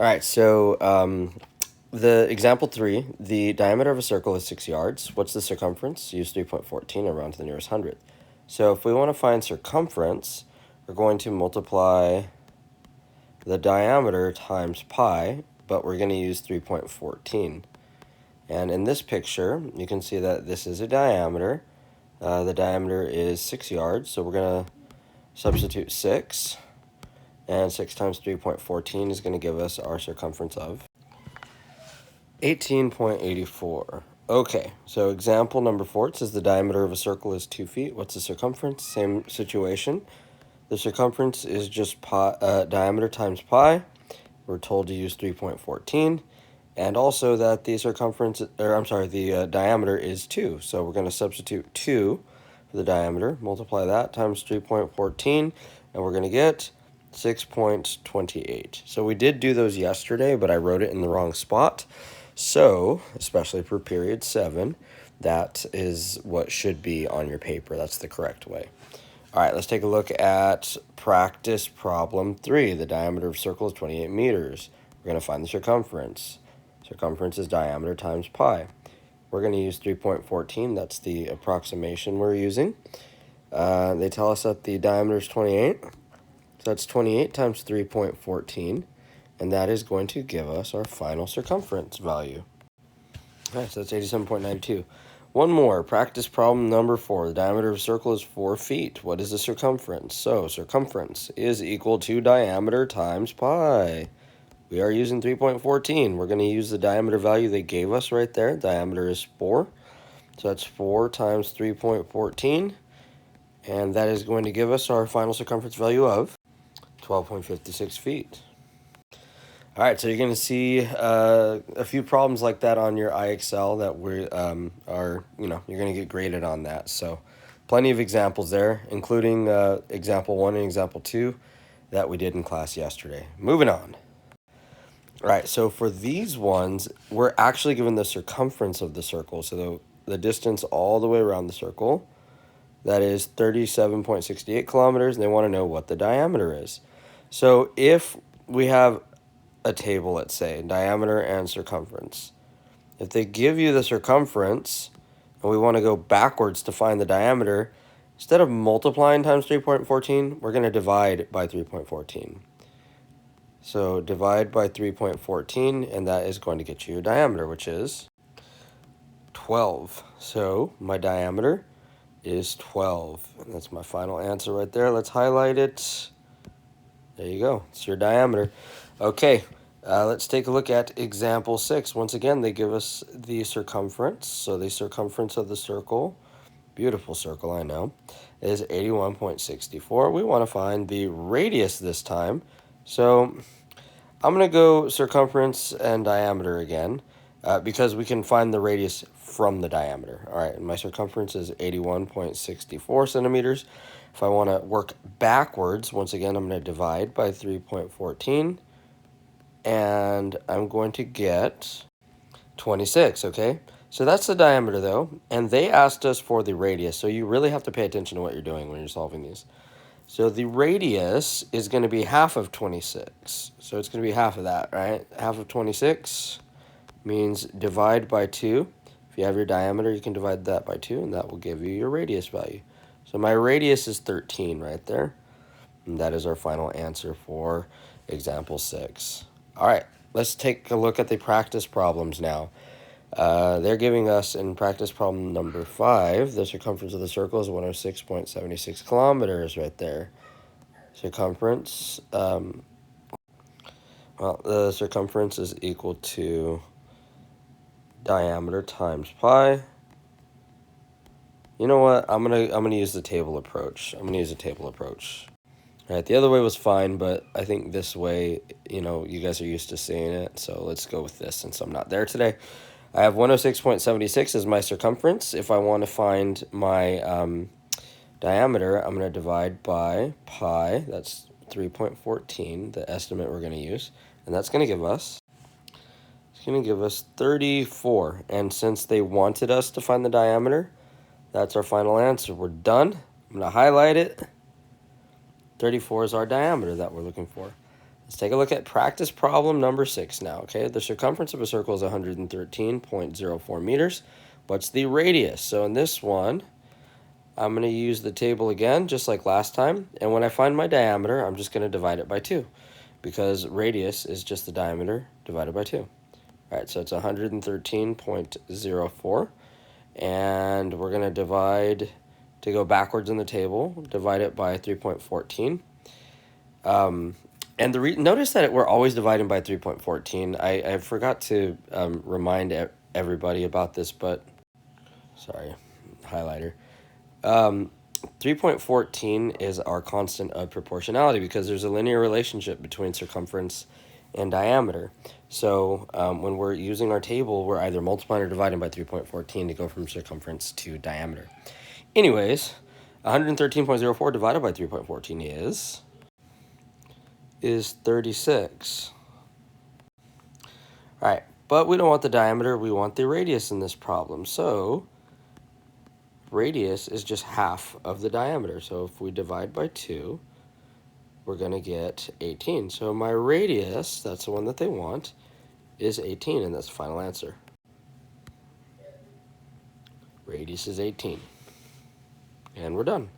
All right, so the example 3, the diameter of a circle is 6 yards. What's the circumference? Use 3.14 and round to the nearest hundredth. So if we want to find circumference, we're going to multiply the diameter times pi, but we're going to use 3.14. And in this picture, you can see that this is a diameter. The diameter is 6 yards, so we're going to substitute 6. And 6 times 3.14 is going to give us our circumference of 18.84. Okay, so example number 4, it says the diameter of a circle is 2 feet. What's the circumference? Same situation. The circumference is just diameter times pi. We're told to use 3.14. And also that the the diameter is 2. So we're going to substitute 2 for the diameter, multiply that times 3.14, and we're going to get 6.28. So we did do those yesterday, but I wrote it in the wrong spot. So, especially for period 7, that is what should be on your paper. That's the correct way. All right, let's take a look at practice problem 3. The diameter of a circle is 28 meters. We're going to find the circumference. Circumference is diameter times pi. We're going to use 3.14. That's the approximation we're using. They tell us that the diameter is 28. So that's 28 times 3.14, and that is going to give us our final circumference value. Okay, so that's 87.92. One more, practice problem number 4. The diameter of a circle is 4 feet. What is the circumference? So circumference is equal to diameter times pi. We are using 3.14. We're going to use the diameter value they gave us right there. Diameter is 4. So that's 4 times 3.14, and that is going to give us our final circumference value of 12.56 feet. All right, so you're going to see a few problems like that on your IXL that you're going to get graded on that. So plenty of examples there, including example 1 and example 2 that we did in class yesterday. Moving on. All right, so for these ones, we're actually given the circumference of the circle. So the distance all the way around the circle, that is 37.68 kilometers, and they want to know what the diameter is. So if we have a table, let's say, diameter and circumference. If they give you the circumference, and we want to go backwards to find the diameter, instead of multiplying times 3.14, we're going to divide by 3.14. So divide by 3.14, and that is going to get you your diameter, which is 12. So my diameter is 12. And that's my final answer right there. Let's highlight it. There you go. It's your diameter. Okay, let's take a look at example 6. Once again, they give us the circumference. So the circumference of the circle, beautiful circle, I know, is 81.64. We want to find the radius this time. So I'm going to go circumference and diameter again because we can find the radius from the diameter. All right, and my circumference is 81.64 centimeters. If I want to work backwards, once again, I'm going to divide by 3.14, and I'm going to get 26, okay? So that's the diameter, though, and they asked us for the radius, so you really have to pay attention to what you're doing when you're solving these. So the radius is going to be half of 26, so it's going to be half of that, right? Half of 26 means divide by 2. If you have your diameter, you can divide that by 2, and that will give you your radius value. So my radius is 13 right there, and that is our final answer for example 6. All right, let's take a look at the practice problems now. They're giving us in practice problem number 5, the circumference of the circle is 106.76 kilometers right there. Circumference, the circumference is equal to diameter times pi. You know what? I'm gonna use the table approach. All right, the other way was fine, but I think this way, you guys are used to seeing it, so let's go with this since I'm not there today. I have 106.76 as my circumference. If I want to find my diameter, I'm going to divide by pi. That's 3.14, the estimate we're going to use, and that's going to give us 34. And since they wanted us to find the diameter, that's our final answer. We're done. I'm going to highlight it. 34 is our diameter that we're looking for. Let's take a look at practice problem number 6 now, okay? The circumference of a circle is 113.04 meters. What's the radius? So in this one, I'm going to use the table again, just like last time. And when I find my diameter, I'm just going to divide it by 2, because radius is just the diameter divided by 2. All right, so it's 113.04. And we're going to divide, to go backwards in the table, divide it by 3.14. And notice that we're always dividing by 3.14. I forgot to remind everybody about this, but sorry, highlighter. 3.14 is our constant of proportionality because there's a linear relationship between circumference and diameter. So when we're using our table, we're either multiplying or dividing by 3.14 to go from circumference to diameter. Anyways, 113.04 divided by 3.14 is 36. All right, but we don't want the diameter, we want the radius in this problem. So radius is just half of the diameter. So if we divide by 2, we're going to get 18. So my radius, that's the one that they want, is 18, and that's the final answer. Radius is 18. And we're done.